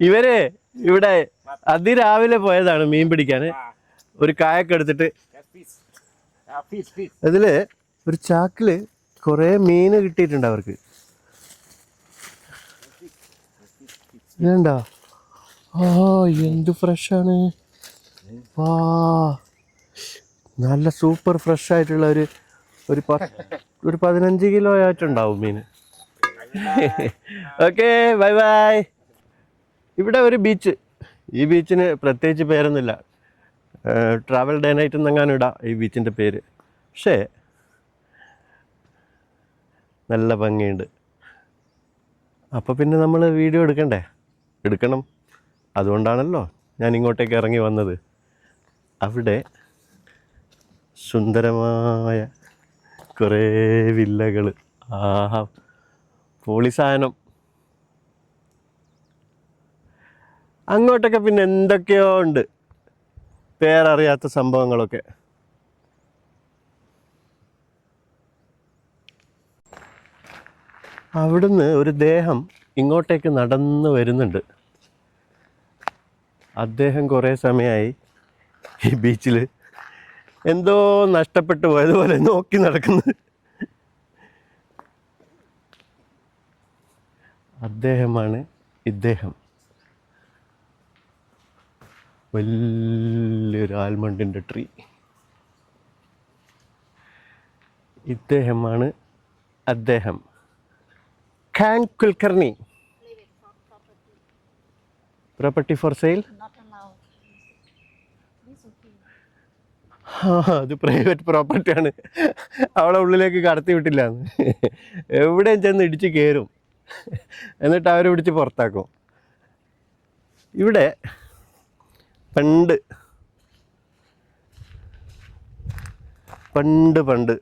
ഇവര് ഇവിടെ അതിരാവിലെ പോയതാണ് മീൻ പിടിക്കാൻ. ഒരു കായൊക്കെ എടുത്തിട്ട് അതില് ഒരു ചാക്കില് കുറെ മീന് കിട്ടിയിട്ടുണ്ട് അവർക്ക്. ഇതുണ്ടോ? ആ എന്ത് ഫ്രഷാണ്! വാ, നല്ല സൂപ്പർ ഫ്രഷ് ആയിട്ടുള്ള ഒരു 15 കിലോ ആയിട്ടുണ്ടാവും മീൻ. Okay, bye bye. ഇവിടെ ഒരു ബീച്ച്. ഈ ബീച്ചിന് പ്രത്യേകിച്ച് പേരൊന്നുമില്ല. ട്രാവൽ ഡേ നൈറ്റ് എന്നെങ്ങാനും ഇടാം ഈ ബീച്ചിൻ്റെ പേര്. പക്ഷേ നല്ല ഭംഗിയുണ്ട്. അപ്പോൾ പിന്നെ നമ്മൾ വീഡിയോ എടുക്കണം. അതുകൊണ്ടാണല്ലോ ഞാൻ ഇങ്ങോട്ടേക്ക് ഇറങ്ങി വന്നത്. അവിടെ സുന്ദരമായ കുറേ വില്ലകൾ. ആഹാ, പൊളി സാധനം. അങ്ങോട്ടൊക്കെ പിന്നെ എന്തൊക്കെയോ ഉണ്ട്, പേരറിയാത്ത സംഭവങ്ങളൊക്കെ. അവിടുന്ന് ഒരു ദേഹം ഇങ്ങോട്ടേക്ക് നടന്നു വരുന്നുണ്ട്. അദ്ദേഹം കുറേ സമയമായി ഈ ബീച്ചിൽ എന്തോ നഷ്ടപ്പെട്ടു പോയതുപോലെ നോക്കി നടക്കുന്നത്. അദ്ദേഹമാണ് ഇദ്ദേഹം. വലിയൊരു ആൽമണ്ടിൻ്റെ ട്രീ. ഇദ്ദേഹമാണ് അദ്ദേഹം. Khan Kulkarni. Property for sale. അത് പ്രൈവറ്റ് പ്രോപ്പർട്ടിയാണ്. അവളെ ഉള്ളിലേക്ക് കടത്തി വിട്ടില്ല. എവിടെയും ചെന്ന് ഇടിച്ച് കയറും, എന്നിട്ട് അവരെ പിടിച്ച് പുറത്താക്കും. ഇവിടെ പണ്ട്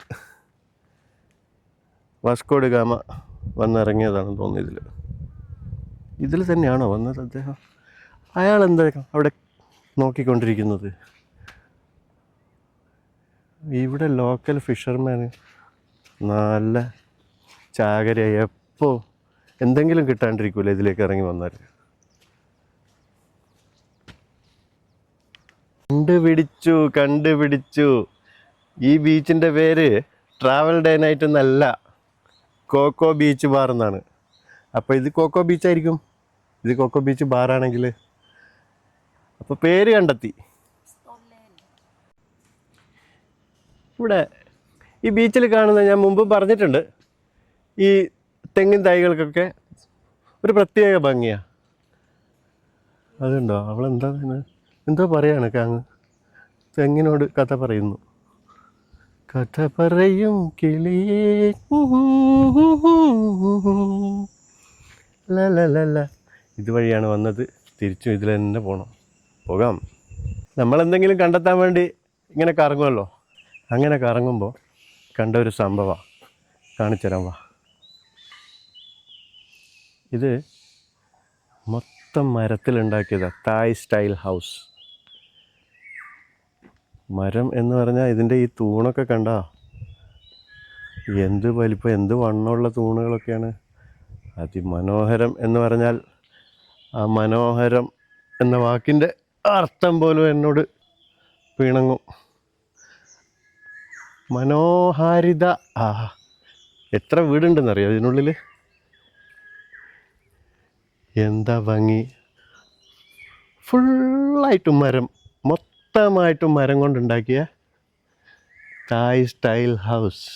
വാസ്കോ ഡ ഗാമ വന്നിറങ്ങിയതാണെന്ന് തോന്നുന്നു. ഇതിൽ തന്നെയാണോ വന്നത് അദ്ദേഹം? അയാൾ എന്താ അവിടെ നോക്കിക്കൊണ്ടിരിക്കുന്നത്? ഇവിടെ ലോക്കൽ ഫിഷർമാന് നല്ല ചാകരയായി. എപ്പോൾ എന്തെങ്കിലും കിട്ടാണ്ടിരിക്കൂല ഇതിലേക്ക് ഇറങ്ങി വന്നാൽ. കണ്ടുപിടിച്ചു. ഈ ബീച്ചിൻ്റെ പേര് ട്രാവൽ ഡേ നൈറ്റ് എന്നല്ല, കോക്കോ ബീച്ച് ബാർ എന്നാണ്. അപ്പോൾ ഇത് കോക്കോ ബീച്ചായിരിക്കും. ഇത് കോക്കോ ബീച്ച് ബാറാണെങ്കിൽ അപ്പോൾ പേര് കണ്ടെത്തി. ഇവിടെ ഈ ബീച്ചിൽ കാണുന്ന, ഞാൻ മുമ്പ് പറഞ്ഞിട്ടുണ്ട്, ഈ തെങ്ങിൻ തൈകൾക്കൊക്കെ ഒരു പ്രത്യേക ഭംഗിയാണ്. അതുണ്ടോ? എന്തോ പറയാണ് കാങ്ങ്. തെങ്ങിനോട് കഥ പറയുന്നു. കഥ പറയും കിളിയേ ലല. ഇതുവഴിയാണ് വന്നത്, തിരിച്ചും ഇതിൽ തന്നെ പോകാം. നമ്മളെന്തെങ്കിലും കണ്ടെത്താൻ വേണ്ടി ഇങ്ങനെ കറങ്ങുമല്ലോ. അങ്ങനെ കറങ്ങുമ്പോൾ കണ്ട ഒരു സംഭവമാണ് കാണിച്ചു തരാം. വാ. ഇത് മൊത്തം മരത്തിലുണ്ടാക്കിയതാണ്. തായ് സ്റ്റൈൽ ഹൗസ്. മരം എന്ന് പറഞ്ഞാൽ ഇതിൻ്റെ ഈ തൂണൊക്കെ കണ്ടാ എന്ത് വലിപ്പം, എന്ത് വണ്ണമുള്ള തൂണുകളൊക്കെയാണ്. അതിമനോഹരം എന്ന് പറഞ്ഞാൽ ആ മനോഹരം എന്ന വാക്കിൻ്റെ അർത്ഥം പോലും എന്നോട് പിണങ്ങും. മനോഹാരിത. എത്ര വീടുണ്ടെന്നറിയോ ഇതിനുള്ളിൽ? എന്താ ഭംഗി! ഫുള്ളായിട്ടും മരം, മൊത്തമായിട്ടും മരം കൊണ്ടുണ്ടാക്കിയ തായ് സ്റ്റൈൽ ഹൗസ്.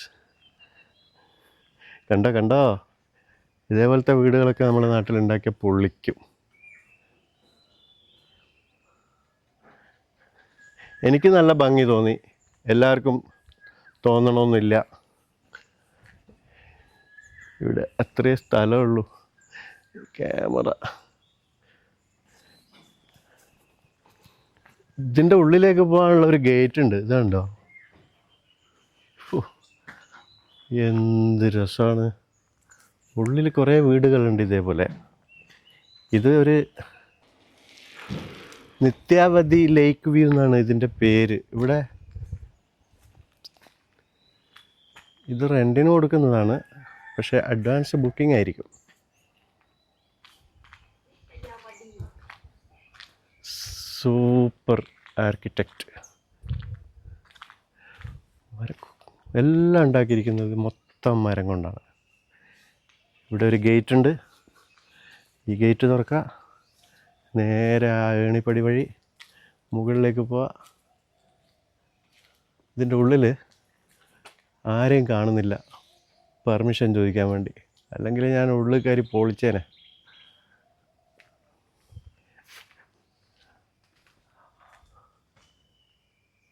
കണ്ടോ? ഇതേപോലത്തെ വീടുകളൊക്കെ നമ്മുടെ നാട്ടിലുണ്ടാക്കിയ പൊള്ളിക്കും. എനിക്ക് നല്ല ഭംഗി തോന്നി. എല്ലാവർക്കും തോന്നണമെന്നില്ല. ഇവിടെ അത്രയേ സ്ഥലമുള്ളൂ. ക്യാമറ ഇതിൻ്റെ ഉള്ളിലേക്ക് പോകാനുള്ള ഒരു ഗേറ്റ് ഉണ്ട്. ഇതുണ്ടോ? എന്ത് രസമാണ്! ഉള്ളിൽ കുറേ വീടുകളുണ്ട് ഇതേപോലെ. ഇത് ഒരു നിത്യാവതി ലേക്ക് വ്യൂ എന്നാണ് ഇതിൻ്റെ പേര്. ഇവിടെ ഇത് റെൻറ്റിന് കൊടുക്കുന്നതാണ്, പക്ഷേ അഡ്വാൻസ് ബുക്കിംഗ് ആയിരിക്കും. Super architect. എല്ലാം ഉണ്ടാക്കിയിരിക്കുന്നത് മൊത്തം മരം കൊണ്ടാണ്. ഇവിടെ ഒരു ഗേറ്റ് ഉണ്ട്. ഈ ഗേറ്റ് തുറക്കുക, നേരെ ആ ഏണിപ്പടി വഴി മുകളിലേക്ക് പോവുക. ഇതിൻ്റെ ഉള്ളിൽ ആരെയും കാണുന്നില്ല പെർമിഷൻ ചോദിക്കാൻ വേണ്ടി, അല്ലെങ്കിൽ ഞാൻ ഉള്ളിൽ കയറി പൊളിച്ചേനെ.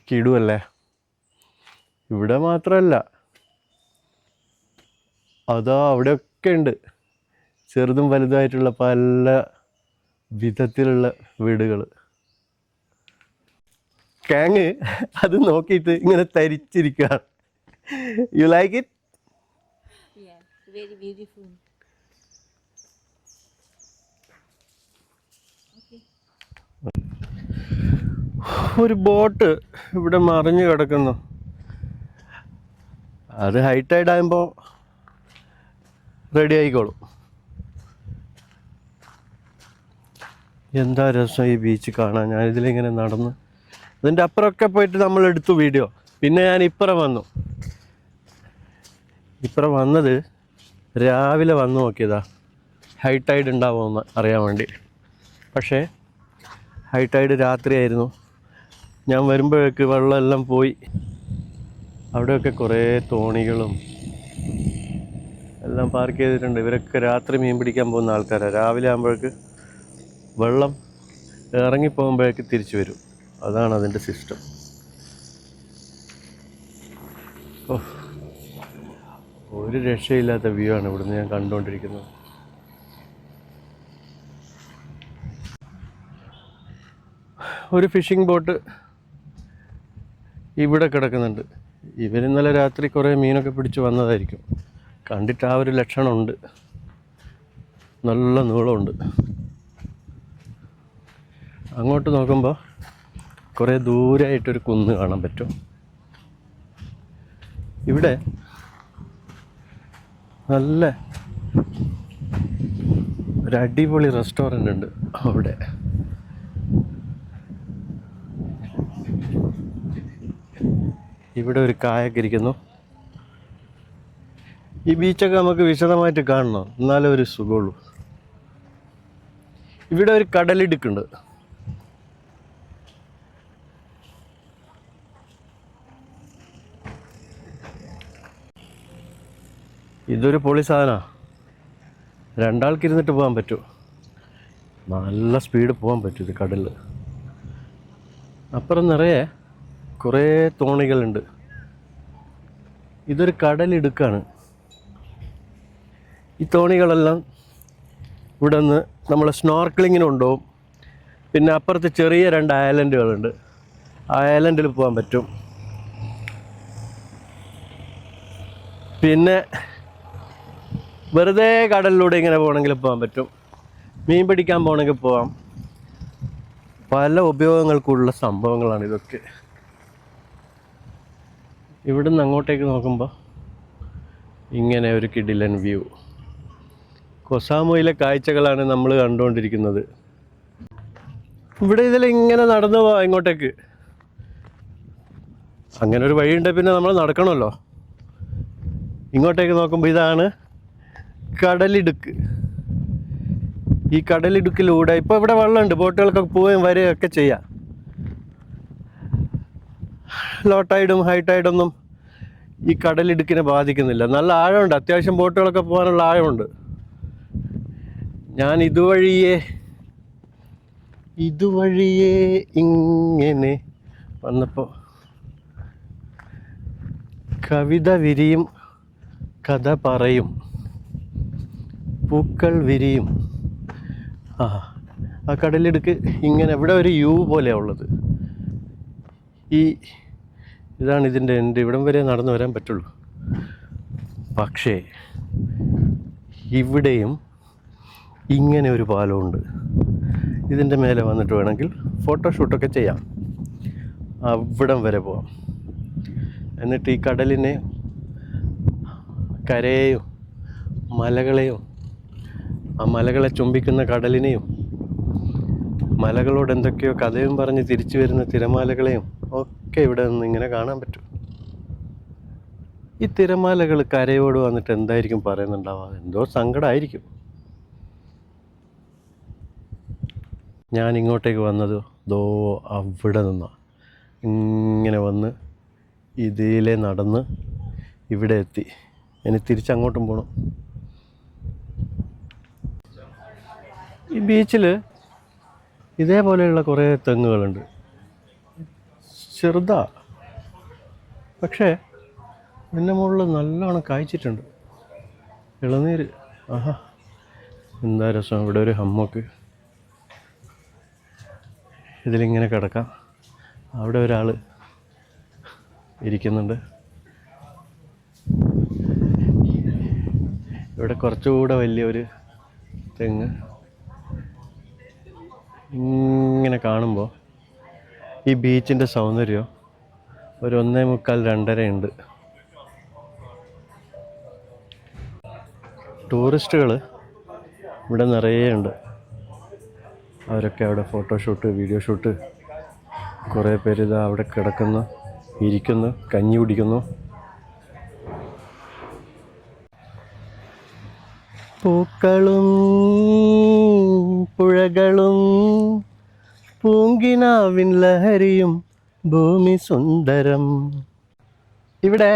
കിടുവല്ലേ. ഇവിടെ മാത്രമല്ല, അതാ അവിടെയൊക്കെ ഉണ്ട് ചെറുതും വലുതായിട്ടുള്ള പല വിധത്തിലുള്ള വീടുകൾ. കാങ് അത് നോക്കിയിട്ട് ഇങ്ങനെ തരിച്ചിരിക്കുകയാണ്. You like it? Yeah, very beautiful. Okay. ഒരു ബോട്ട് ഇവിടെ മറിഞ്ഞു കിടക്കുന്നു. അത് ഹൈ ടൈഡ് ആകുമ്പോൾ റെഡി ആയിക്കോളും. എന്താ രസം ഈ ബീച്ച് കാണാൻ. ഞാനിതിലിങ്ങനെ നടന്ന് അതിൻ്റെ അപ്പുറമൊക്കെ പോയിട്ട് നമ്മൾ എടുത്തു വീഡിയോ. പിന്നെ ഞാൻ ഇപ്പുറം വന്നു. ഇപ്പുറം വന്നത് രാവിലെ വന്നു നോക്കിയതാ ഹൈ ടൈഡ് ഉണ്ടാവുമെന്ന് അറിയാൻ വേണ്ടി. പക്ഷേ ഹൈ ടൈഡ് രാത്രിയായിരുന്നു. ഞാൻ വരുമ്പോഴേക്ക് വെള്ളമെല്ലാം പോയി. അവിടെയൊക്കെ കുറേ തോണികളും എല്ലാം പാർക്ക് ചെയ്തിട്ടുണ്ട്. ഇവരൊക്കെ രാത്രി മീൻ പിടിക്കാൻ പോകുന്ന ആൾക്കാരാണ്. രാവിലെ ആകുമ്പോഴേക്ക് വെള്ളം ഇറങ്ങിപ്പോകുമ്പോഴേക്ക് തിരിച്ചു വരും. അതാണ് അതിൻ്റെ സിസ്റ്റം. ഒരു രക്ഷയില്ലാത്ത വ്യൂ ആണ് ഇവിടുന്ന് ഞാൻ കണ്ടുകൊണ്ടിരിക്കുന്നത്. ഒരു ഫിഷിംഗ് ബോട്ട് ഇവിടെ കിടക്കുന്നുണ്ട്. ഇവരിന്നലെ രാത്രി കുറേ മീനൊക്കെ പിടിച്ച് വന്നതായിരിക്കും. കണ്ടിട്ട് ആ ഒരു ലക്ഷണമുണ്ട്. നല്ല നീളമുണ്ട്. അങ്ങോട്ട് നോക്കുമ്പോൾ കുറേ ദൂരമായിട്ടൊരു കുന്ന് കാണാൻ പറ്റും. ഇവിടെ നല്ല ഒരു അടിപൊളി റെസ്റ്റോറൻ്റ് ഉണ്ട്. അവിടെ ഇവിടെ ഒരു കായൊക്കെ ഇരിക്കുന്നു. ഈ ബീച്ചൊക്കെ നമുക്ക് വിശദമായിട്ട് കാണണം, എന്നാലേ ഒരു സുഖമുള്ളൂ. ഇവിടെ ഒരു കടലിടുക്കുണ്ട്. ഇതൊരു പൊളി സാധനമാണ്. രണ്ടാൾക്ക് ഇരുന്നിട്ട് പോകാൻ പറ്റും. നല്ല സ്പീഡ് പോകാൻ പറ്റും ഇത് കടലിൽ. അപ്പുറം നിറയെ കുറേ തോണികളുണ്ട്. ഇതൊരു കടലിടുക്കാണ്. ഈ തോണികളെല്ലാം ഇവിടെ നിന്ന് നമ്മൾ സ്നോർക്കിളിങ്ങിന് കൊണ്ടുപോകും. പിന്നെ അപ്പുറത്ത് ചെറിയ 2 ഐലൻഡുകളുണ്ട്. ആ ഐലൻഡിൽ പോകാൻ പറ്റും. പിന്നെ വെറുതെ കടലിലൂടെ ഇങ്ങനെ പോകണമെങ്കിൽ പോകാൻ പറ്റും. മീൻ പിടിക്കാൻ പോകണമെങ്കിൽ പോകാം. പല ഉപയോഗങ്ങൾക്കുള്ള സംഭവങ്ങളാണ് ഇതൊക്കെ. ഇവിടുന്ന് അങ്ങോട്ടേക്ക് നോക്കുമ്പോൾ ഇങ്ങനെ ഒരു കിടിലൻ വ്യൂ. കൊസാമുയിലെ കാഴ്ചകളാണ് നമ്മൾ കണ്ടുകൊണ്ടിരിക്കുന്നത്. ഇവിടെ ഇതിലിങ്ങനെ നടന്നു പോവാം ഇങ്ങോട്ടേക്ക്. അങ്ങനെ ഒരു വഴിയുണ്ട്, പിന്നെ നമ്മൾ നടക്കണമല്ലോ. ഇങ്ങോട്ടേക്ക് നോക്കുമ്പോൾ ഇതാണ് കടലിടുക്ക്. ഈ കടലിടുക്കിലൂടെ ഇപ്പോൾ ഇവിടെ വെള്ളമുണ്ട്. ബോട്ടുകൾക്കൊക്കെ പോവുകയും വരികയൊക്കെ ചെയ്യാം. ലോ ടൈഡും ഹൈ ടൈഡൊന്നും ഈ കടലിടുക്കിനെ ബാധിക്കുന്നില്ല. നല്ല ആഴമുണ്ട്. അത്യാവശ്യം ബോട്ടുകളൊക്കെ പോകാനുള്ള ആഴമുണ്ട്. ഞാൻ ഇതുവഴിയേ ഇങ്ങനെ വന്നപ്പോൾ കവിത വിരിയും, കഥ പറയും, പൂക്കൾ വിരിയും. ആ കടലിടുക്ക് ഇങ്ങനെ ഇവിടെ ഒരു യു പോലെയാണ് ഉള്ളത്. ഇതാണ് ഇതിൻ്റെ എൻ്റെ. ഇവിടം വരെ നടന്നു വരാൻ പറ്റുള്ളൂ. പക്ഷേ ഇവിടെയും ഇങ്ങനെ ഒരു പാലമുണ്ട്. ഇതിൻ്റെ മേലെ വന്നിട്ട് വേണമെങ്കിൽ ഫോട്ടോഷൂട്ടൊക്കെ ചെയ്യാം. അവിടം വരെ പോവാം. എന്നിട്ട് ഈ കടലിനെ, കരയെയും മലകളെയും ആ മലകളെ ചുംബിക്കുന്ന കടലിനെയും മലകളോട് എന്തൊക്കെയോ കഥയും പറഞ്ഞ് തിരിച്ചു വരുന്ന തിരമാലകളെയും ഒക്കെ ഇവിടെ നിന്ന് ഇങ്ങനെ കാണാൻ പറ്റും. ഈ തിരമാലകൾ കരയോട് വന്നിട്ട് എന്തായിരിക്കും പറയുന്നുണ്ടാവുക? എന്തോ സങ്കടമായിരിക്കും. ഞാൻ ഇങ്ങോട്ടേക്ക് വന്നത് ദോ അവിടെ നിന്നാണ്. ഇങ്ങനെ വന്ന് ഇതിലെ നടന്ന് ഇവിടെ എത്തി. ഇനി തിരിച്ചങ്ങോട്ടും പോകണം. ഈ ബീച്ചിൽ ഇതേപോലെയുള്ള കുറേ തെങ്ങുകളുണ്ട്. ചെറുതാ, പക്ഷേ എൻ്റെ മുകളിൽ നല്ലോണം കായ്ച്ചിട്ടുണ്ട്. ഇളനീര്, ആഹാ എന്താ രസം. ഇവിടെ ഒരു ഹമ്മക്ക്, ഇതിലിങ്ങനെ കിടക്കാം. അവിടെ ഒരാൾ ഇരിക്കുന്നുണ്ട്. ഇവിടെ കുറച്ചുകൂടെ വലിയൊരു തെങ്ങ്. ഇങ്ങനെ കാണുമ്പോൾ ഈ ബീച്ചിൻ്റെ സൗന്ദര്യം ഒരു 1:45-2 ഉണ്ട്. ടൂറിസ്റ്റുകൾ ഇവിടെ നിറയെ ഉണ്ട്. അവരൊക്കെ അവിടെ ഫോട്ടോഷൂട്ട്, വീഡിയോ ഷൂട്ട്. കുറേ പേര് ഇതാ അവിടെ കിടക്കുന്നു, ഇരിക്കുന്നു, കഞ്ഞി കുടിക്കുന്നു. പൂക്കളും പുഴകളും പൂങ്കിനാവിൻ ലഹരിയും ഭൂമി സുന്ദരം. ഇവിടെ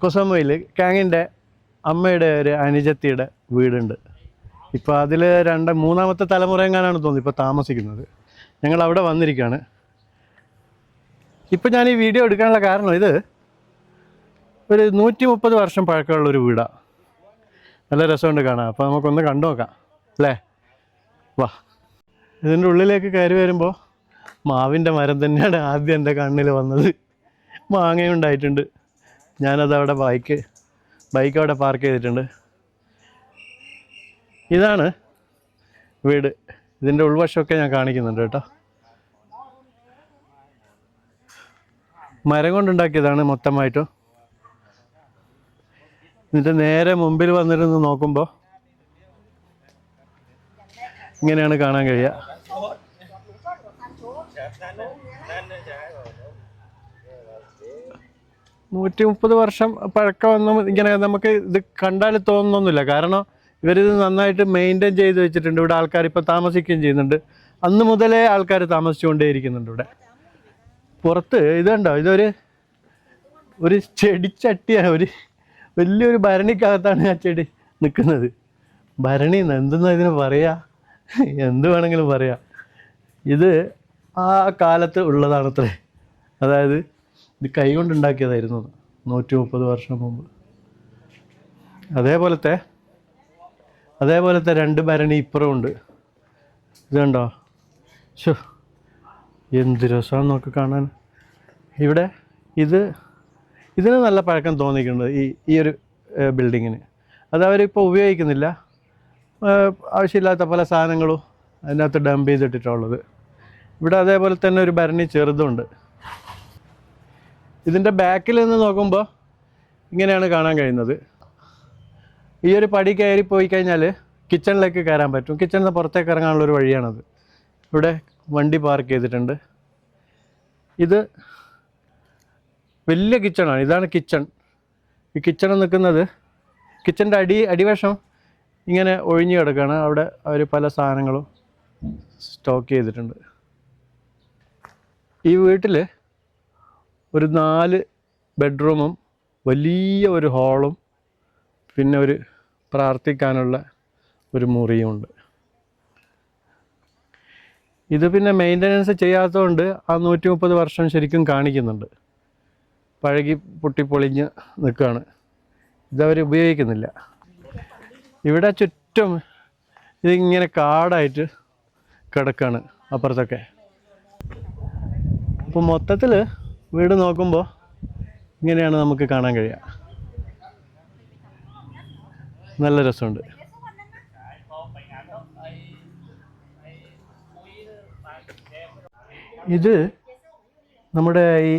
കൊസമോയിൽ കാങ്ങിൻ്റെ അമ്മയുടെ ഒരു അനുജത്തിയുടെ വീടുണ്ട്. ഇപ്പോൾ അതിൽ മൂന്നാമത്തെ തലമുറ എങ്ങാനാണ് തോന്നുന്നു ഇപ്പോൾ താമസിക്കുന്നത്. ഞങ്ങൾ അവിടെ വന്നിരിക്കുകയാണ്. ഇപ്പം ഞാൻ ഈ വീഡിയോ എടുക്കാനുള്ള കാരണം, ഇത് ഒരു 130 വർഷം പഴക്കമുള്ളൊരു വീടാണ്. നല്ല രസമുണ്ട് കാണാൻ. അപ്പോൾ നമുക്കൊന്ന് കണ്ടു നോക്കാം അല്ലേ? വാ. ഇതിൻ്റെ ഉള്ളിലേക്ക് കയറി വരുമ്പോൾ മാവിൻ്റെ മരം തന്നെയാണ് ആദ്യം എൻ്റെ കണ്ണിൽ വന്നത്. മാങ്ങയും ഉണ്ടായിട്ടുണ്ട്. ഞാനതവിടെ ബൈക്ക് അവിടെ പാർക്ക് ചെയ്തിട്ടുണ്ട്. ഇതാണ് വീട്. ഇതിൻ്റെ ഉൾവശമൊക്കെ ഞാൻ കാണിക്കുന്നുണ്ട് കേട്ടോ. മരം കൊണ്ടുണ്ടാക്കിയതാണ് മൊത്തമായിട്ടും. എന്നിട്ട് നേരെ മുമ്പിൽ വന്നിരുന്ന് നോക്കുമ്പോൾ ഇങ്ങനെയാണ് കാണാൻ കഴിയുക. നൂറ്റി 130 വർഷം പഴക്കമൊന്നും ഇങ്ങനെ നമുക്ക് ഇത് കണ്ടാൽ തോന്നുന്നൊന്നുമില്ല. കാരണം ഇവരിത് നന്നായിട്ട് മെയിൻറ്റെയിൻ ചെയ്ത് വെച്ചിട്ടുണ്ട്. ഇവിടെ ആൾക്കാർ ഇപ്പോൾ താമസിക്കുകയും ചെയ്യുന്നുണ്ട്. അന്ന് മുതലേ ആൾക്കാർ താമസിച്ചുകൊണ്ടേയിരിക്കുന്നുണ്ട് ഇവിടെ. പുറത്ത് ഇതുണ്ടോ, ഒരു ചെടിച്ചട്ടിയാണ്. വലിയൊരു ഭരണിക്കകത്താണ് ആ ചെടി നിൽക്കുന്നത്. ഭരണി എന്തെന്നാ ഇതിന് പറയുക, എന്ത് വേണമെങ്കിലും പറയാം. ഇത് ആ കാലത്ത് ഉള്ളതാണത്രേ. അതായത് ഇത് കൈ കൊണ്ടുണ്ടാക്കിയതായിരുന്നു 130 വർഷം മുമ്പ്. അതേപോലത്തെ 2 ഭരണി ഇപ്പുറം ഉണ്ട്. ഇതുണ്ടോ? ശോ, എന്ത് രസമാണ് നോക്കി കാണാൻ. ഇവിടെ ഇതിന് നല്ല പഴക്കം തോന്നിക്കുന്നുണ്ട് ഈ ഒരു ബിൽഡിങ്ങിന്. അത് അവരിപ്പോൾ ഉപയോഗിക്കുന്നില്ല. ആവശ്യമില്ലാത്ത പല സാധനങ്ങളും അതിനകത്ത് ഡംപ് ചെയ്തിട്ടിട്ടുള്ളത്. ഇവിടെ അതേപോലെ തന്നെ ഒരു ഭരണി ചെറുതുണ്ട്. ഇതിൻ്റെ ബാക്കിൽ നിന്ന് നോക്കുമ്പോൾ ഇങ്ങനെയാണ് കാണാൻ കഴിയുന്നത്. ഈ ഒരു പടി കയറി പോയി കഴിഞ്ഞാൽ കിച്ചണിലേക്ക് കയറാൻ പറ്റും. കിച്ചണിൽ നിന്ന് പുറത്തേക്ക് ഇറങ്ങാനുള്ളൊരു വഴിയാണത്. ഇവിടെ വണ്ടി പാർക്ക് ചെയ്തിട്ടുണ്ട്. ഇത് വലിയ കിച്ചണാണ്. ഇതാണ് കിച്ചൺ. ഈ കിച്ചൺ നിൽക്കുന്നത്, കിച്ചൻ്റെ അടിവശം ഇങ്ങനെ ഒഴിഞ്ഞു കിടക്കുകയാണ്. അവിടെ അവർ പല സാധനങ്ങളും സ്റ്റോക്ക് ചെയ്തിട്ടുണ്ട്. ഈ വീട്ടിൽ ഒരു 4 ബെഡ്റൂമും വലിയ ഒരു ഹാളും പിന്നെ ഒരു പ്രാർത്ഥിക്കാനുള്ള ഒരു മുറിയുമുണ്ട്. ഇത് പിന്നെ മെയിൻ്റനൻസ് ചെയ്യാത്തതുകൊണ്ട് ആ 130 വർഷം ശരിക്കും കാണിക്കുന്നുണ്ട്. പഴകി പൊട്ടിപ്പൊളിഞ്ഞ് നിൽക്കുകയാണ്. ഇതവർ ഉപയോഗിക്കുന്നില്ല. ഇവിടെ ചുറ്റും ഇതിങ്ങനെ കാടായിട്ട് കിടക്കുകയാണ് അപ്പുറത്തൊക്കെ. അപ്പോൾ മൊത്തത്തിൽ വീട് നോക്കുമ്പോൾ ഇങ്ങനെയാണ് നമുക്ക് കാണാൻ കഴിയുക. നല്ല രസമുണ്ട്. ഇത് നമ്മുടെ ഈ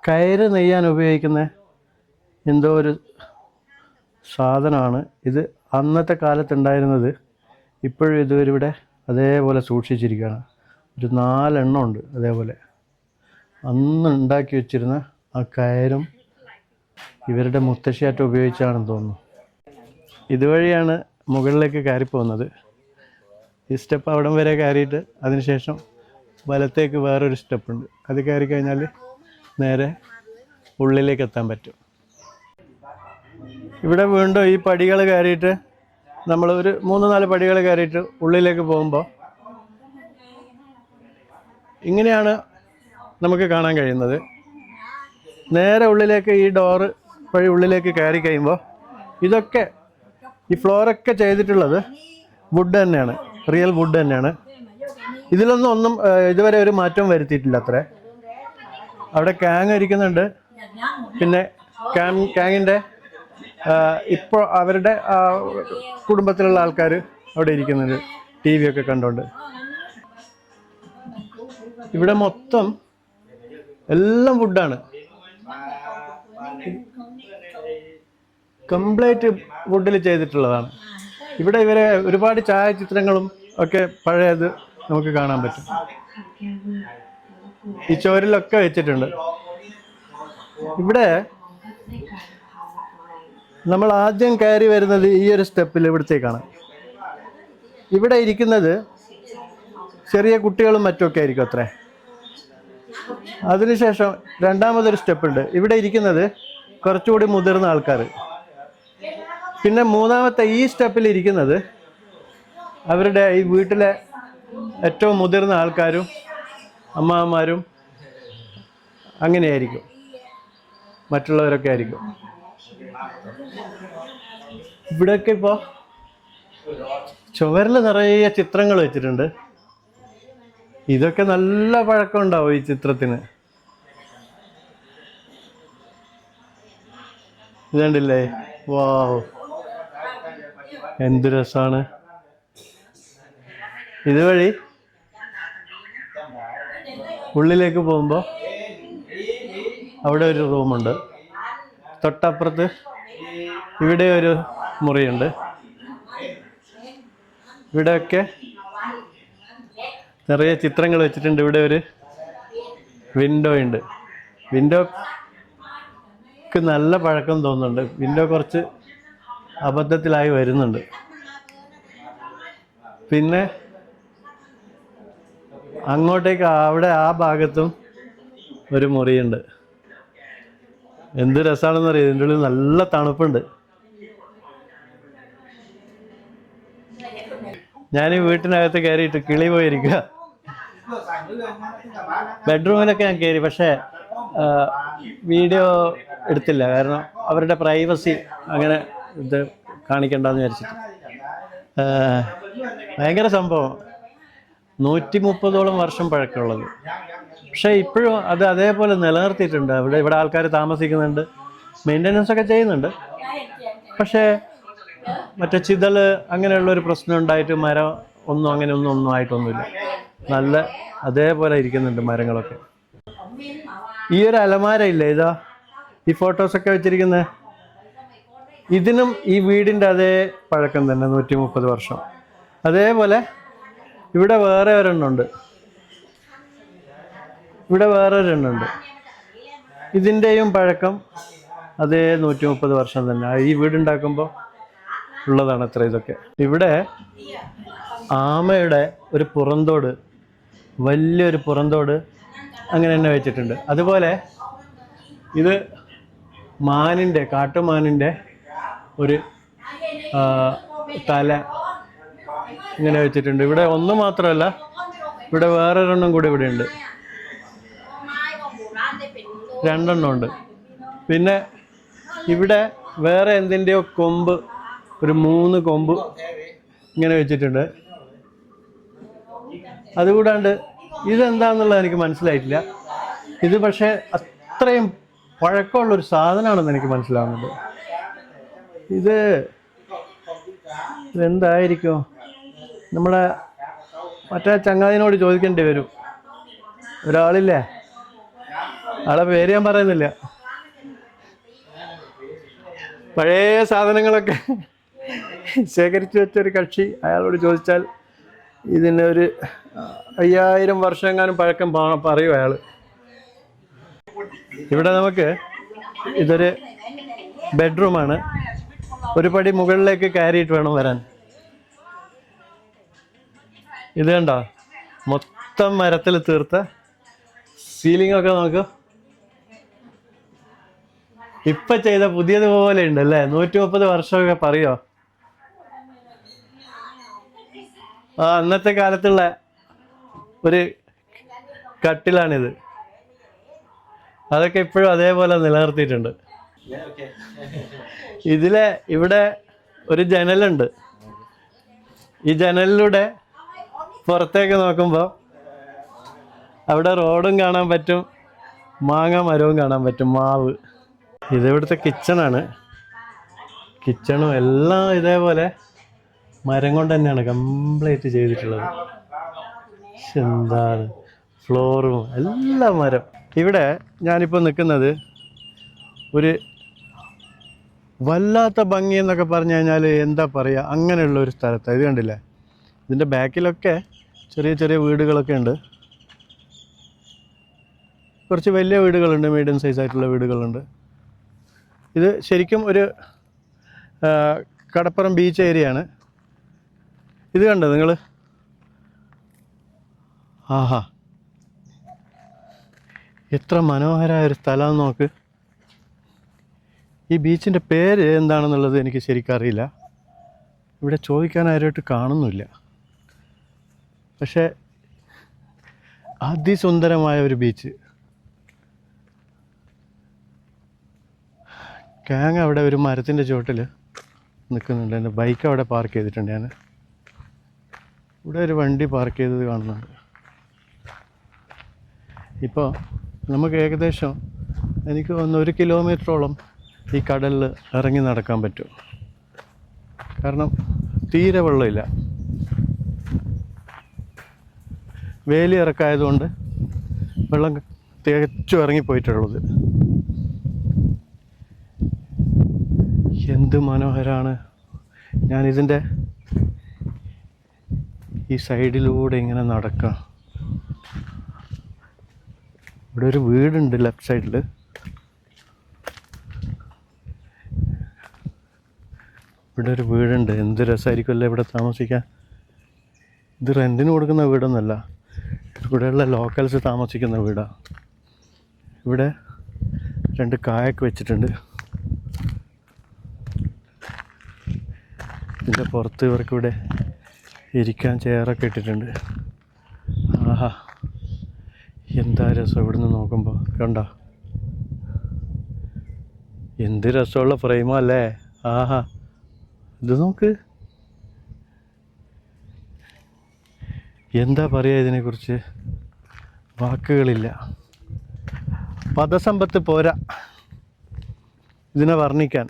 കയറ് നെയ്യാൻ ഉപയോഗിക്കുന്ന എന്തോ ഒരു സാധനമാണ്. ഇത് അന്നത്തെ കാലത്തുണ്ടായിരുന്നത്. ഇപ്പോഴും ഇതുവരെ ഇവിടെ അതേപോലെ സൂക്ഷിച്ചിരിക്കുകയാണ്. ഒരു 4 എണ്ണം ഉണ്ട് അതേപോലെ. അന്ന് ഉണ്ടാക്കി വെച്ചിരുന്ന ആ കയറും ഇവരുടെ മുത്തശ്ശിയായിട്ട് ഉപയോഗിച്ചാണെന്ന് തോന്നുന്നു. ഇതുവഴിയാണ് മുകളിലേക്ക് കയറിപ്പോകുന്നത്. ഈ സ്റ്റെപ്പ് അവിടം വരെ കയറിയിട്ട് അതിനുശേഷം വലത്തേക്ക് വേറൊരു സ്റ്റെപ്പുണ്ട്. അത് കയറി കഴിഞ്ഞാൽ നേരെ ഉള്ളിലേക്ക് എത്താൻ പറ്റും. ഇവിടെ വീണ്ടും ഈ പടികൾ കയറിയിട്ട് നമ്മൾ ഒരു 3-4 പടികൾ കയറിയിട്ട് ഉള്ളിലേക്ക് പോകുമ്പോൾ ഇങ്ങനെയാണ് നമുക്ക് കാണാൻ കഴിയുന്നത്. നേരെ ഉള്ളിലേക്ക് ഈ ഡോറ് വഴി ഉള്ളിലേക്ക് കയറി കഴിയുമ്പോൾ ഇതൊക്കെ ഈ ഫ്ലോറൊക്കെ ചെയ്തിട്ടുള്ളത് വുഡ് തന്നെയാണ്, റിയൽ വുഡ് തന്നെയാണ്. ഇതിലൊന്നും ഇതുവരെ ഒരു മാറ്റവും വരുത്തിയിട്ടില്ല അത്രേ. അവിടെ കാങ് ഇരിക്കുന്നുണ്ട്. പിന്നെ കാങ്ങിൻ്റെ ഇപ്പോൾ അവരുടെ കുടുംബത്തിലുള്ള ആൾക്കാർ അവിടെ ഇരിക്കുന്നുണ്ട് TV ഒക്കെ കണ്ടുകൊണ്ട്. ഇവിടെ മൊത്തം എല്ലാം വുഡാണ്, കംപ്ലീറ്റ് വുഡിൽ ചെയ്തിട്ടുള്ളതാണ്. ഇവിടെ ഇവരെ ഒരുപാട് ഛായാചിത്രങ്ങളും ഒക്കെ പഴയത് നമുക്ക് കാണാൻ പറ്റും. ഈ ചുവരിലൊക്കെ വെച്ചിട്ടുണ്ട്. ഇവിടെ നമ്മൾ ആദ്യം കയറി വരുന്നത് ഈ ഒരു സ്റ്റെപ്പിൽ ഇവിടത്തേക്കാണ്. ഇവിടെ ഇരിക്കുന്നത് ചെറിയ കുട്ടികളും മറ്റുമൊക്കെ ആയിരിക്കും അത്രേ. അതിനുശേഷം രണ്ടാമതൊരു സ്റ്റെപ്പുണ്ട്. ഇവിടെ ഇരിക്കുന്നത് കുറച്ചുകൂടി മുതിർന്ന ആൾക്കാർ. പിന്നെ മൂന്നാമത്തെ ഈ സ്റ്റെപ്പിൽ ഇരിക്കുന്നത് അവരുടെ ഈ വീട്ടിലെ ഏറ്റവും മുതിർന്ന ആൾക്കാരും അമ്മാവന്മാരും അങ്ങനെയായിരിക്കും, മറ്റുള്ളവരൊക്കെ ആയിരിക്കും. ഇവിടെയൊക്കെ ഇപ്പോൾ ചുവരിൽ നിറയെ ചിത്രങ്ങൾ വെച്ചിട്ടുണ്ട്. ഇതൊക്കെ നല്ല പഴക്കം ഉണ്ടാവും ഈ ചിത്രത്തിന്. ഇതുണ്ടില്ലേ, വാവ്, എന്ത് രസമാണ്. ഇതുവഴി ഉള്ളിലേക്ക് പോകുമ്പോൾ അവിടെ ഒരു റൂമുണ്ട്. തൊട്ടപ്പുറത്ത് ഇവിടെ ഒരു മുറിയുണ്ട്. ഇവിടെയൊക്കെ നിറയെ ചിത്രങ്ങൾ വെച്ചിട്ടുണ്ട്. ഇവിടെ ഒരു വിൻഡോ ഉണ്ട്. വിൻഡോക്ക് നല്ല പഴക്കം തോന്നുന്നുണ്ട്. വിൻഡോ കുറച്ച് അബദ്ധത്തിലായി വരുന്നുണ്ട്. പിന്നെ അങ്ങോട്ടേക്ക് അവിടെ ആ ഭാഗത്തും ഒരു മുറിയുണ്ട്. എന്ത് രസമാണെന്ന് അറിയാം. ഇതിൻ്റെ ഉള്ളിൽ നല്ല തണുപ്പുണ്ട്. ഞാൻ ഈ വീട്ടിനകത്ത് കയറിയിട്ട് കിളി പോയിരിക്കുക. ബെഡ്റൂമിലൊക്കെ ഞാൻ കയറി, പക്ഷേ വീഡിയോ എടുത്തില്ല. കാരണം അവരുടെ പ്രൈവസി അങ്ങനെ ഇത് കാണിക്കണ്ടെന്ന് വിചാരിച്ചിട്ട്. ഭയങ്കര സംഭവം. 130ഓളം വർഷം പഴക്കമുള്ളത്. പക്ഷേ ഇപ്പോഴും അത് അതേപോലെ നിലനിർത്തിയിട്ടുണ്ട്. ഇവിടെ ആൾക്കാർ താമസിക്കുന്നുണ്ട്, മെയിൻ്റനൻസ് ഒക്കെ ചെയ്യുന്നുണ്ട്. പക്ഷേ മറ്റേ ചിതൽ അങ്ങനെയുള്ളൊരു പ്രശ്നം ഉണ്ടായിട്ട് മരം ഒന്നും അങ്ങനെ ഒന്നും ആയിട്ടൊന്നുമില്ല. നല്ല അതേപോലെ ഇരിക്കുന്നുണ്ട് മരങ്ങളൊക്കെ. ഈ ഒരു അലമാര ഇല്ലേ, ഇതാ ഈ ഫോട്ടോസൊക്കെ വെച്ചിരിക്കുന്നത്, ഇതിനും ഈ വീടിൻ്റെ അതേ പഴക്കം തന്നെ, 130 വർഷം. അതേപോലെ ഇവിടെ വേറെ ഒരെണ്ണമുണ്ട്. ഇവിടെ വേറൊരെണ്ണമുണ്ട്. ഇതിൻ്റെയും പഴക്കം അതേ 130 വർഷം തന്നെ. ഈ വീടുണ്ടാക്കുമ്പോൾ ഉള്ളതാണ് അത്ര ഇതൊക്കെ. ഇവിടെ ആമയുടെ ഒരു പുറന്തോട്, വലിയൊരു പുറന്തോട് അങ്ങനെ തന്നെ വെച്ചിട്ടുണ്ട്. അതുപോലെ ഇത് മാനിൻ്റെ, കാട്ടുമാനിൻ്റെ ഒരു തല ഇങ്ങനെ വെച്ചിട്ടുണ്ട്. ഇവിടെ ഒന്ന് മാത്രമല്ല, ഇവിടെ വേറൊരെണ്ണം കൂടി ഇവിടെ ഉണ്ട്. 2 എണ്ണം ഉണ്ട്. പിന്നെ ഇവിടെ വേറെ എന്തിൻ്റെയോ കൊമ്പ്, ഒരു 3 കൊമ്പ് ഇങ്ങനെ വെച്ചിട്ടുണ്ട്. അതുകൂടാണ്ട് ഇതെന്താണെന്നുള്ളത് എനിക്ക് മനസ്സിലായിട്ടില്ല. ഇത് പക്ഷേ അത്രയും പഴക്കമുള്ളൊരു സാധനമാണെന്ന് എനിക്ക് മനസ്സിലാവുന്നുണ്ട്. ഇതെന്തായിരിക്കും? നമ്മളെ മറ്റേ ചങ്ങാതിനോട് ചോദിക്കേണ്ടി വരും. ഒരാളില്ലേ, ആളെ പേര് ഞാൻ പറയുന്നില്ല. പഴയ സാധനങ്ങളൊക്കെ ശേഖരിച്ചു വെച്ചൊരു കക്ഷി, അയാളോട് ചോദിച്ചാൽ ഇതിനൊരു 5000 വർഷം എങ്ങാനും പഴക്കം പറയും അയാൾ. ഇവിടെ നമുക്ക് ഇതൊരു ബെഡ്റൂമാണ്. ഒരു പടി മുകളിലേക്ക് കയറിയിട്ട് വേണം വരാൻ. ഇത് കണ്ടോ, മൊത്തം മരത്തിൽ തീർത്ത സീലിംഗ് ഒക്കെ നോക്കൂ. ഇപ്പൊ ചെയ്ത പുതിയതുപോലെ ഉണ്ടല്ലേ. 130 വർഷമൊക്കെ പറയോ? അന്നത്തെ കാലത്തുള്ള ഒരു കട്ടിലാണിത്. അതൊക്കെ ഇപ്പോഴും അതേപോലെ നിലനിർത്തിയിട്ടുണ്ട്. ഇവിടെ ഒരു ജനലുണ്ട്. ഈ ജനലിലൂടെ പുറത്തേക്ക് നോക്കുമ്പോൾ അവിടെ റോഡും കാണാൻ പറ്റും, മാങ്ങ മരവും കാണാൻ പറ്റും, മാവ്. ഇതിവിടുത്തെ കിച്ചണാണ്. കിച്ചണും എല്ലാം ഇതേപോലെ മരം കൊണ്ട് തന്നെയാണ് കംപ്ലീറ്റ് ചെയ്തിട്ടുള്ളത്. എന്താണ് ഫ്ലോറും എല്ലാം മരം. ഇവിടെ ഞാനിപ്പോൾ നിൽക്കുന്നത് ഒരു വല്ലാത്ത ഭംഗി എന്നൊക്കെ പറഞ്ഞു കഴിഞ്ഞാൽ എന്താ പറയുക, അങ്ങനെയുള്ള ഒരു സ്ഥലത്താണ്. ഇത് കണ്ടില്ലേ, ഇതിൻ്റെ ബാക്കിലൊക്കെ ചെറിയ ചെറിയ വീടുകളൊക്കെ ഉണ്ട്. കുറച്ച് വലിയ വീടുകളുണ്ട്, മീഡിയം സൈസായിട്ടുള്ള വീടുകളുണ്ട്. ഇത് ശരിക്കും ഒരു കടപ്പുറം ബീച്ച് ഏരിയയാണ്. ഇത് കണ്ടോ നിങ്ങൾ? ആഹാ, എത്ര മനോഹരമായ ഒരു സ്ഥലം നോക്ക്. ഈ ബീച്ചിൻ്റെ പേര് എന്താണെന്നുള്ളത് എനിക്ക് ശരിക്കും അറിയില്ല. ഇവിടെ ചോദിക്കാൻ ആരുമായിട്ട് കാണുന്നില്ല. പക്ഷേ അതിസുന്ദരമായ ഒരു ബീച്ച്. ഗ്യാങ് അവിടെ ഒരു മരത്തിൻ്റെ ചുവട്ടിൽ നിൽക്കുന്നുണ്ട്. എൻ്റെ ബൈക്ക് അവിടെ പാർക്ക് ചെയ്തിട്ടുണ്ട് ഞാൻ. ഇവിടെ ഒരു വണ്ടി പാർക്ക് ചെയ്തത് കാണുന്നുണ്ട്. ഇപ്പോൾ നമുക്ക് ഏകദേശം എനിക്ക് തോന്നുന്നു 1 കിലോമീറ്ററോളം ഈ കടലിൽ ഇറങ്ങി നടക്കാൻ പറ്റും. കാരണം തീരെ വെള്ളമില്ല. വേലി ഇറക്കായതുകൊണ്ട് വെള്ളം തികച്ചും ഇറങ്ങിപ്പോയിട്ടുള്ളത്. എന്ത് മനോഹരമാണ്. ഞാനിതിൻ്റെ ഈ സൈഡിലൂടെ ഇങ്ങനെ നടക്കാം. ഇവിടെ ഒരു വീടുണ്ട് ലെഫ്റ്റ് സൈഡിൽ. ഇവിടെ ഒരു വീടുണ്ട്. എന്ത് രസമായിരിക്കുമല്ലേ ഇവിടെ താമസിക്കാൻ. ഇത് റെൻറ്റിന് കൊടുക്കുന്ന വീടൊന്നുമല്ല, ഇവിടെയുള്ള ലോക്കൽസ് താമസിക്കുന്ന വീടാണ്. ഇവിടെ 2 കായൊക്കെ വെച്ചിട്ടുണ്ട്. ഇതിൻ്റെ പുറത്ത് ഇവർക്കിവിടെ ഇരിക്കാൻ ചെയറൊക്കെ ഇട്ടിട്ടുണ്ട്. ആഹാ, എന്താ രസം ഇവിടുന്ന് നോക്കുമ്പോൾ. കണ്ടോ, എന്ത് രസമുള്ള ഫ്രെയിമോ അല്ലേ. ആഹാ, ഇത് നോക്ക്. എന്താ പറയുക ഇതിനെക്കുറിച്ച്, വാക്കുകളില്ല. പദസമ്പത്ത് പോരാ ഇതിനെ വർണ്ണിക്കാൻ.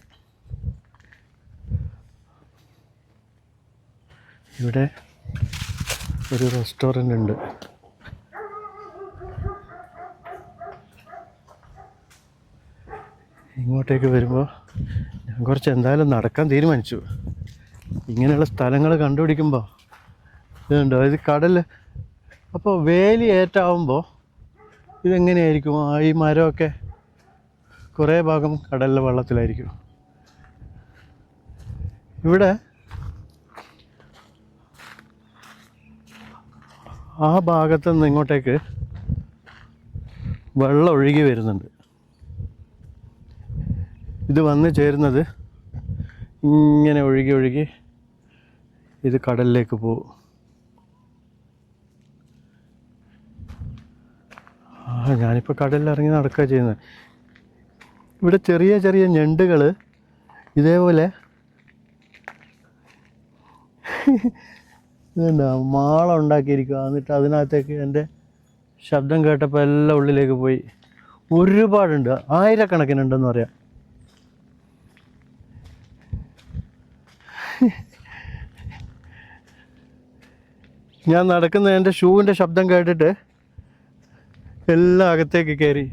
ഇവിടെ ഒരു റെസ്റ്റോറൻ്റ് ഉണ്ട്. ഇങ്ങോട്ടേക്ക് വരുമ്പോൾ ഞാൻ കുറച്ച് എന്തായാലും നടക്കാൻ തീരുമാനിച്ചു. ഇങ്ങനെയുള്ള സ്ഥലങ്ങൾ കണ്ടുപിടിക്കുമ്പോൾ ഇതുണ്ടോ, ഇത് കടൽ. അപ്പോൾ വേലി ഏറ്റാവുമ്പോൾ ഇതെങ്ങനെയായിരിക്കും? ഈ മരമൊക്കെ കുറേ ഭാഗം കടലിലെ വെള്ളത്തിലായിരിക്കും. ഇവിടെ ആ ഭാഗത്ത് നിന്ന് ഇങ്ങോട്ടേക്ക് വെള്ളം ഒഴുകി വരുന്നുണ്ട്. ഇത് വന്ന് ചേരുന്നത് ഇങ്ങനെ ഒഴുകി ഒഴുകി ഇത് കടലിലേക്ക് പോകും. ഞാനിപ്പോൾ കടലിൽ ഇറങ്ങി നടക്കുക ചെയ്യുന്നത്. ഇവിടെ ചെറിയ ചെറിയ ഞണ്ടുകൾ ഇതേപോലെ ഇതുണ്ടോ മാളം ഉണ്ടാക്കിയിരിക്കുക. എന്നിട്ട് അതിനകത്തേക്ക് എൻ്റെ ശബ്ദം കേട്ടപ്പോൾ എല്ലാം ഉള്ളിലേക്ക് പോയി. ഒരുപാടുണ്ട്, 1000കണക്കിനുണ്ടെന്ന് പറയാം. ഞാൻ നടക്കുന്ന എൻ്റെ ഷൂവിൻ്റെ ശബ്ദം കേട്ടിട്ട് എല്ലാം അകത്തേക്ക് കയറി.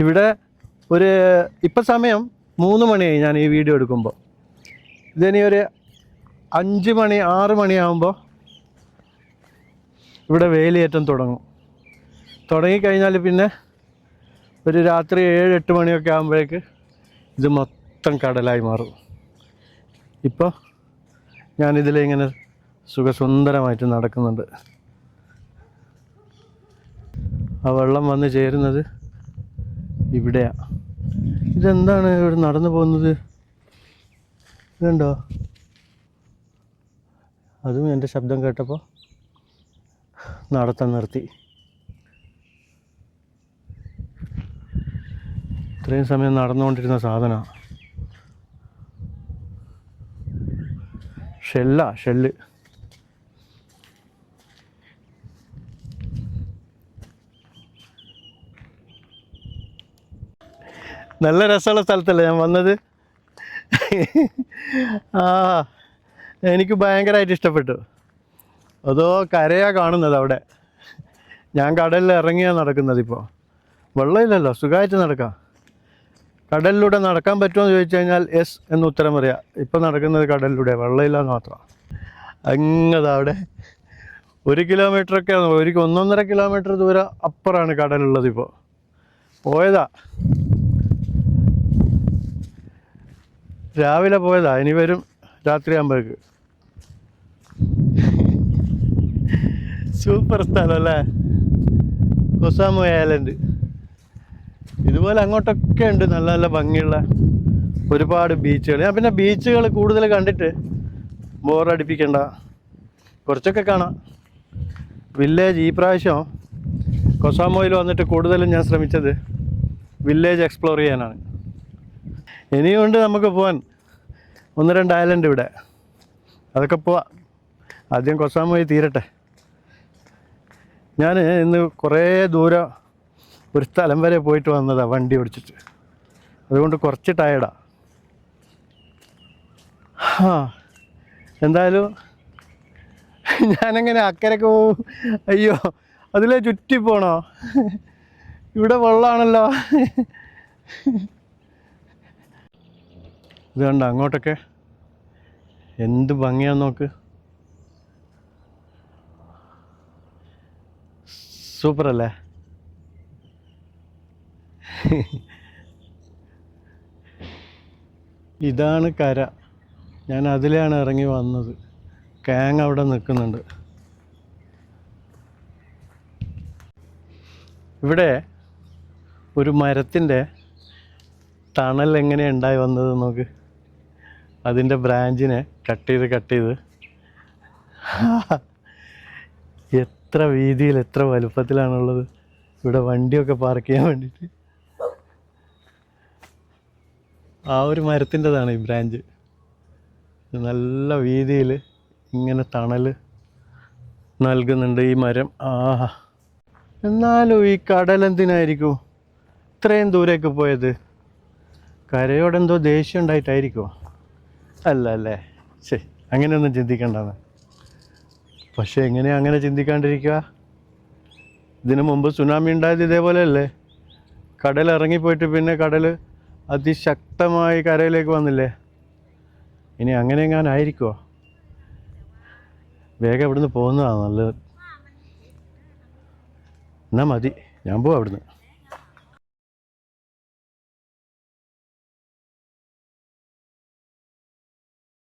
ഇവിടെ ഇപ്പം സമയം 3 മണിയായി ഞാൻ ഈ വീഡിയോ എടുക്കുമ്പോൾ. ഇതിനി ഒരു 5 മണി 6 മണിയാകുമ്പോൾ ഇവിടെ വേലിയേറ്റം തുടങ്ങിക്കഴിഞ്ഞാൽ പിന്നെ ഒരു രാത്രി 7-8 മണിയൊക്കെ ആകുമ്പോഴേക്ക് ഇത് മൊത്തം കടലായി മാറും. ഇപ്പോൾ ഞാനിതിലിങ്ങനെ സുഖസുന്ദരമായിട്ട് നടക്കുന്നുണ്ട്. ആ വെള്ളം വന്ന് ചേരുന്നത് ഇവിടെയാണ്. ഇതെന്താണ് ഇവിടെ നടന്നു പോകുന്നത്? ഇതുണ്ടോ? അതും എൻ്റെ ശബ്ദം കേട്ടപ്പോൾ നടത്തം നിർത്തി. ഇത്രയും സമയം നടന്നുകൊണ്ടിരുന്ന സാധനമാണ്. ഷെല്ല്. നല്ല രസമുള്ള സ്ഥലത്തല്ലേ ഞാൻ വന്നത്. എനിക്ക് ഭയങ്കരമായിട്ട് ഇഷ്ടപ്പെട്ടു. അതോ കരയാ കാണുന്നത് അവിടെ. ഞാൻ കടലിൽ ഇറങ്ങിയാണ് നടക്കുന്നത്. ഇപ്പോൾ വെള്ളമില്ലല്ലോ, സുഖമായിട്ട് നടക്കാം. കടലിലൂടെ നടക്കാൻ പറ്റുമോ എന്ന് ചോദിച്ചു കഴിഞ്ഞാൽ യെസ് എന്ന് ഉത്തരം പറയാം. ഇപ്പം നടക്കുന്നത് കടലിലൂടെ, വെള്ളമില്ലാന്ന് മാത്രം. അങ്ങത് അവിടെ 1 കിലോമീറ്ററൊക്കെ 1.5 കിലോമീറ്റർ ദൂരം അപ്പുറമാണ് കടലുള്ളത്. ഇപ്പോൾ പോയതാ, രാവിലെ പോയതാ, ഇനി വരും രാത്രിയാകുമ്പോഴേക്ക്. സൂപ്പർ സ്ഥലം അല്ലേ കൊസാമോ ഐലൻഡ്. ഇതുപോലെ അങ്ങോട്ടൊക്കെ ഉണ്ട് നല്ല നല്ല ഭംഗിയുള്ള ഒരുപാട് ബീച്ചുകൾ. ഞാൻ പിന്നെ ബീച്ചുകൾ കൂടുതൽ കണ്ടിട്ട് ബോറടിപ്പിക്കണ്ട, കുറച്ചൊക്കെ കാണാം. വില്ലേജ് ഈ പ്രാവശ്യം കൊസാമോയിൽ വന്നിട്ട് കൂടുതലും ഞാൻ ശ്രമിച്ചത് വില്ലേജ് എക്സ്പ്ലോർ ചെയ്യാനാണ്. ഇനിയുണ്ട് നമുക്ക് പോകാൻ 1-2 ഐലൻഡ് ഇവിടെ, അതൊക്കെ പോവാം. ആദ്യം കൊസാമോയിൽ തീരട്ടെ. ഞാൻ ഇന്ന് കുറേ ദൂരം ഒരു സ്ഥലം വരെ പോയിട്ട് വന്നതാണ് വണ്ടി ഓടിച്ചിട്ട്. അതുകൊണ്ട് കുറച്ച് ടയർഡാണ്. എന്തായാലും ഞാനെങ്ങനെ അക്കരക്ക് പോവും? അയ്യോ, അതിലേ ചുറ്റി പോണോ? ഇവിടെ വെള്ളമാണല്ലോ. ഇത് കണ്ട അങ്ങോട്ടൊക്കെ എന്ത് ഭംഗിയാന്ന് നോക്ക്. സൂപ്പറല്ലേ? ഇതാണ് കര. ഞാൻ അതിലാണ് ഇറങ്ങി വന്നത്. കാങ് അവിടെ നിൽക്കുന്നുണ്ട്. ഇവിടെ ഒരു മരത്തിൻ്റെ തണൽ എങ്ങനെ ഉണ്ടായി വന്നത് നോക്ക്. അതിൻ്റെ ബ്രാഞ്ചിനെ കട്ട് ചെയ്ത് എത്ര വീതിയിൽ എത്ര വലുപ്പത്തിലാണുള്ളത്. ഇവിടെ വണ്ടിയൊക്കെ പാർക്ക് ചെയ്യാൻ വേണ്ടിയിട്ട് ആ ഒരു മരത്തിൻ്റെതാണ് ഈ ബ്രാഞ്ച്. നല്ല വീതിയിൽ ഇങ്ങനെ തണൽ നൽകുന്നുണ്ട് ഈ മരം. എന്നാലും ഈ കടലെന്തിനായിരിക്കും ഇത്രയും ദൂരേക്ക് പോയത്? കരയോടെന്തോ ദേഷ്യം ഉണ്ടായിട്ടായിരിക്കുമോ? അല്ലേ, ശരി, അങ്ങനെയൊന്നും ചിന്തിക്കണ്ടാണ്. പക്ഷെ എങ്ങനെയാണ് അങ്ങനെ ചിന്തിക്കാണ്ടിരിക്കുക? ഇതിനു മുമ്പ് സുനാമി ഉണ്ടായത് ഇതേപോലെ അല്ലേ? കടൽ ഇറങ്ങിപ്പോയിട്ട് പിന്നെ കടൽ അതിശക്തമായി കരയിലേക്ക് വന്നില്ലേ? ഇനി അങ്ങനെ എങ്ങാനായിരിക്കുമോ? വേഗം ഇവിടുന്ന് പോകുന്നതാണ് നല്ലത്. എന്നാൽ മതി, ഞാൻ പോവാം അവിടുന്ന്.